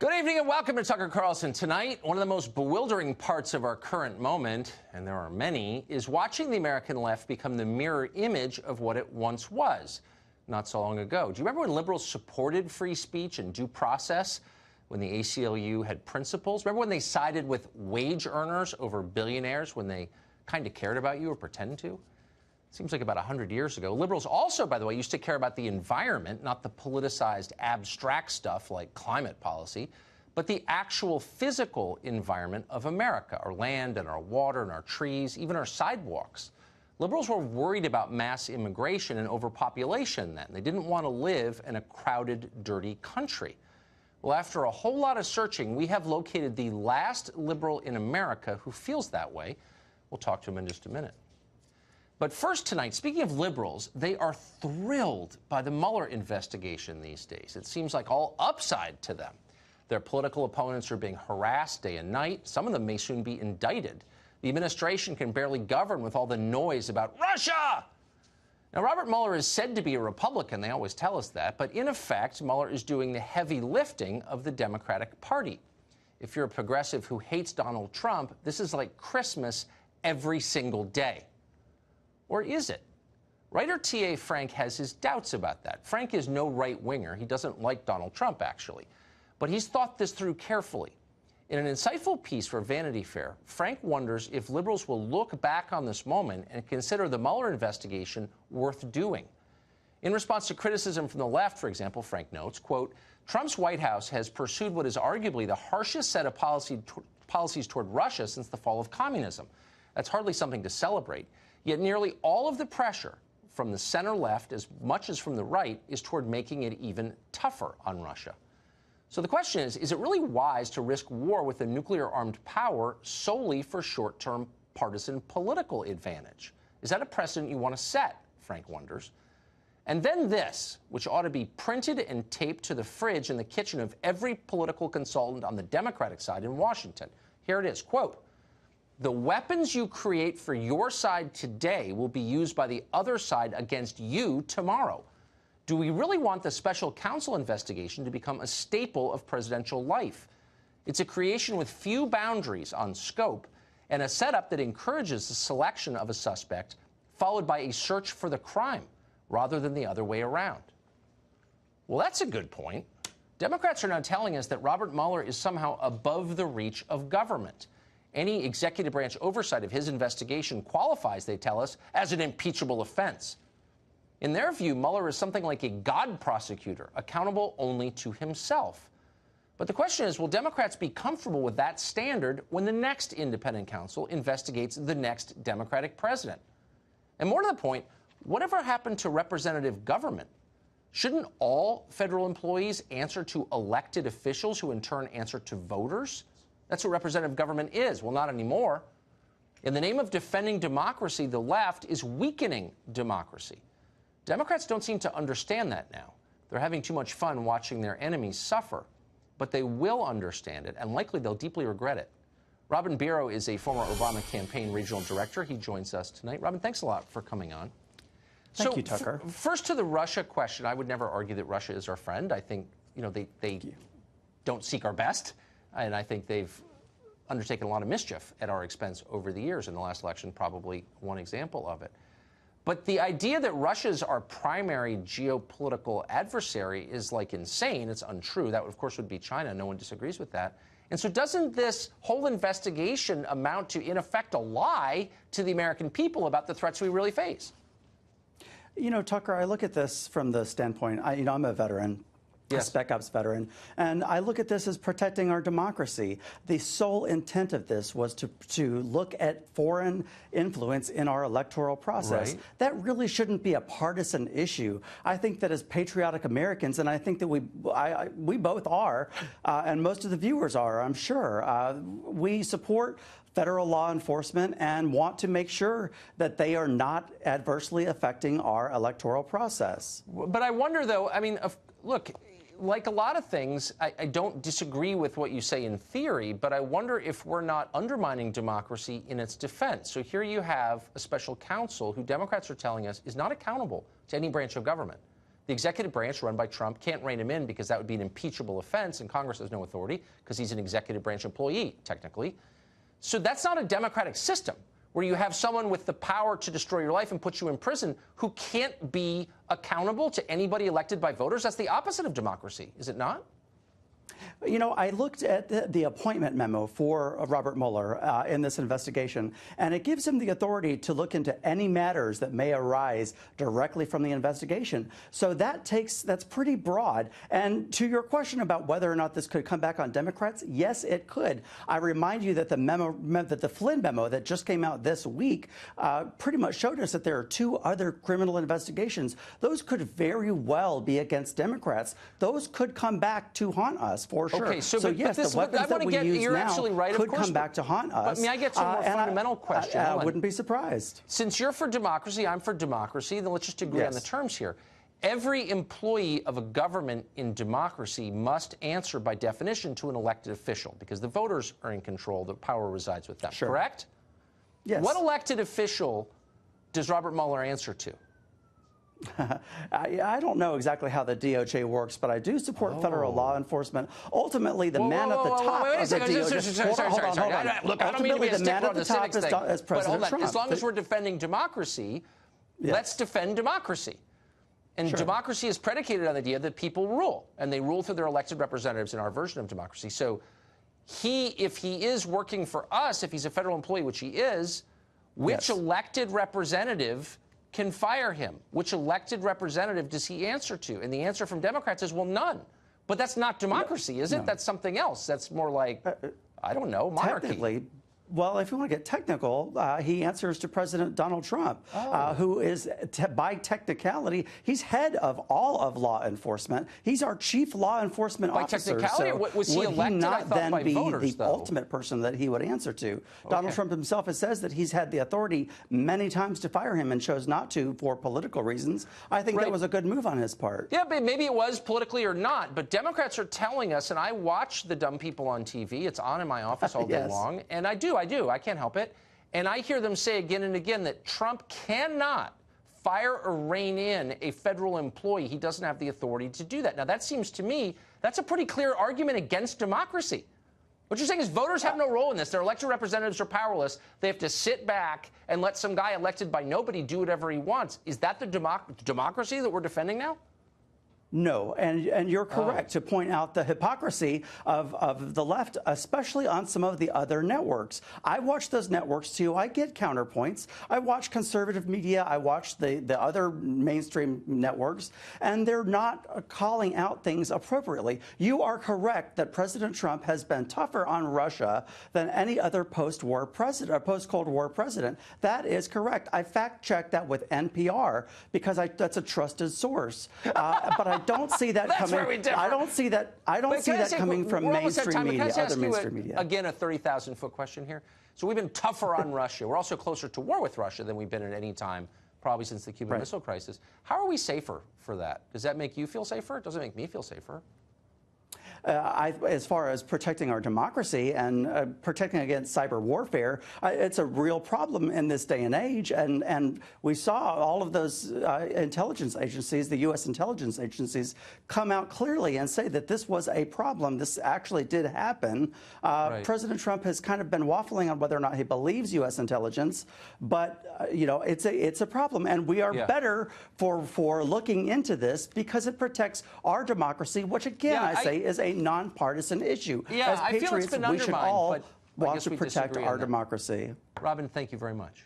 Good evening and welcome to Tucker Carlson. Tonight, one of the most bewildering parts of our current moment, and there are many, is watching the American left become the mirror image of what it once was not so long ago. Do you remember when liberals supported free speech and due process, when the ACLU had principles? Remember when they sided with wage earners over billionaires when they kind of cared about you or pretended to? Seems like about 100 years ago. Liberals also, by the way, used to care about the environment, not the politicized abstract stuff like climate policy, but the actual physical environment of America, our land and our water and our trees, even our sidewalks. Liberals were worried about mass immigration and overpopulation then. They didn't want to live in a crowded, dirty country. Well, after a whole lot of searching, we have located the last liberal in America who feels that way. We'll talk to him in just a minute. But first tonight, speaking of liberals, they are thrilled by the Mueller investigation these days. It seems like all upside to them. Their political opponents are being harassed day and night. Some of them may soon be indicted. The administration can barely govern with all the noise about Russia. Now, Robert Mueller is said to be a Republican. They always tell us that. But in effect, Mueller is doing the heavy lifting of the Democratic Party. If you're a progressive who hates Donald Trump, this is like Christmas every single day. Or is it? Writer T.A. Frank has his doubts about that. Frank is no right-winger. He doesn't like Donald Trump, actually. But he's thought this through carefully. In an insightful piece for Vanity Fair, Frank wonders if liberals will look back on this moment and consider the Mueller investigation worth doing. In response to criticism from the left, for example, Frank notes, quote, Trump's White House has pursued what is arguably the harshest set of policies toward Russia since the fall of communism. That's hardly something to celebrate. Yet nearly all of the pressure from the center left, as much as from the right, is toward making it even tougher on Russia. So the question is it really wise to risk war with a nuclear-armed power solely for short-term partisan political advantage? Is that a precedent you want to set, Frank wonders? And then this, which ought to be printed and taped to the fridge in the kitchen of every political consultant on the Democratic side in Washington. Here it is, quote, the weapons you create for your side today will be used by the other side against you tomorrow. Do we really want the special counsel investigation to become a staple of presidential life? It's a creation with few boundaries on scope and a setup that encourages the selection of a suspect followed by a search for the crime rather than the other way around. Well, that's a good point. Democrats are now telling us that Robert Mueller is somehow above the reach of government. Any executive branch oversight of his investigation qualifies, they tell us, as an impeachable offense. In their view, Mueller is something like a God prosecutor, accountable only to himself. But the question is, will Democrats be comfortable with that standard when the next independent counsel investigates the next Democratic president? And more to the point, whatever happened to representative government? Shouldn't all federal employees answer to elected officials who in turn answer to voters? That's what representative government is. Well, not anymore. In the name of defending democracy, the left is weakening democracy. Democrats don't seem to understand that now. They're having too much fun watching their enemies suffer. But they will understand it, and likely they'll deeply regret it. Robin Biro is a former Obama campaign regional director. He joins us tonight. Robin, thanks a lot for coming on. Thank you, Tucker. First to the Russia question, I would never argue that Russia is our friend. I think, they don't seek our best. And I think they've undertaken a lot of mischief at our expense over the years. In the last election, probably one example of it. But the idea that Russia's our primary geopolitical adversary is like insane. It's untrue. That, of course, would be China. No one disagrees with that. And so doesn't this whole investigation amount to, in effect, a lie to the American people about the threats we really face? You know, Tucker, I look at this from the standpoint, I'm a veteran. Yes. A Spec Ops veteran, and I look at this as protecting our democracy. The sole intent of this was to look at foreign influence in our electoral process. Right. That really shouldn't be a partisan issue. I think that as patriotic Americans, and I think that we both are, and most of the viewers are, I'm sure, we support federal law enforcement and want to make sure that they are not adversely affecting our electoral process. But I wonder, though, look, like a lot of things, I don't disagree with what you say in theory, but I wonder if we're not undermining democracy in its defense. So here you have a special counsel who Democrats are telling us is not accountable to any branch of government. The executive branch, run by Trump, can't rein him in because that would be an impeachable offense, and Congress has no authority because he's an executive branch employee, technically. So that's not a democratic system where you have someone with the power to destroy your life and put you in prison who can't be accountable to anybody elected by voters. That's the opposite of democracy, is it not? You know, I looked at the appointment memo for Robert Mueller in this investigation, and it gives him the authority to look into any matters that may arise directly from the investigation. So that's pretty broad. And to your question about whether or not this could come back on Democrats, yes, it could. I remind you that the Flynn memo that just came out this week pretty much showed us that there are 2 other criminal investigations. Those could very well be against Democrats. Those could come back to haunt us. For sure. Okay, so yes, the weapons that we use now could come back to haunt us. But may I get to a more fundamental question? I wouldn't be surprised. Since you're for democracy, I'm for democracy, then let's just agree on the terms here. Every employee of a government in democracy must answer, by definition, to an elected official because the voters are in control. The power resides with them, correct? Yes. What elected official does Robert Mueller answer to? I don't know exactly how the DOJ works, but I do support federal law enforcement. Ultimately, the man at the top of the DOJ... Hold on. Look, I don't mean to be a stickler on the civics thing, is President Trump. As long as we're defending democracy, let's defend democracy. And democracy is predicated on the idea that people rule, and they rule through their elected representatives in our version of democracy. So if he is working for us, if he's a federal employee, which he is, which elected representative can fire him? Which elected representative does he answer to? And the answer from Democrats is, well, none. But that's not democracy, is it? No. That's something else. That's more like, I don't know, monarchy. Technically, well, if you want to get technical, he answers to President Donald Trump, who is, by technicality, he's head of all of law enforcement. He's our chief law enforcement officer. By technicality, so was he elected, would he not then by be voters, the ultimate person that he would answer to? Donald Trump himself has says that he's had the authority many times to fire him and chose not to for political reasons. I think that was a good move on his part. Yeah, but maybe it was politically or not. But Democrats are telling us, and I watch the dumb people on TV. It's on in my office all day long, and I do. I can't help it. And I hear them say again and again that Trump cannot fire or rein in a federal employee. He doesn't have the authority to do that. Now, that seems to me, that's a pretty clear argument against democracy. What you're saying is voters have no role in this. Their elected representatives are powerless. They have to sit back and let some guy elected by nobody do whatever he wants. Is that the democracy that we're defending now? No, and you're correct to point out the hypocrisy of the left, especially on some of the other networks. I watch those networks, too. I get counterpoints. I watch conservative media. I watch the other mainstream networks, and they're not calling out things appropriately. You are correct that President Trump has been tougher on Russia than any other post-war president, or post-Cold War president. That is correct. I fact-checked that with NPR because that's a trusted source. But I don't see that coming. I don't see that. I don't see that coming from mainstream media, other mainstream media. Again, a 30,000-foot question here. So we've been tougher on Russia. We're also closer to war with Russia than we've been at any time, probably since the Cuban Missile Crisis. How are we safer for that? Does that make you feel safer? It doesn't make me feel safer. As far as protecting our democracy and protecting against cyber warfare, it's a real problem in this day and age. And we saw all of those intelligence agencies, the U.S. intelligence agencies, come out clearly and say that this was a problem. This actually did happen. President Trump has kind of been waffling on whether or not he believes U.S. intelligence, but you know, it's a problem, and we are better for looking into this because it protects our democracy, which again I say is a nonpartisan issue. Yeah, As I feel it's patriots, been we should undermined, all but want to protect our democracy. Robin, thank you very much.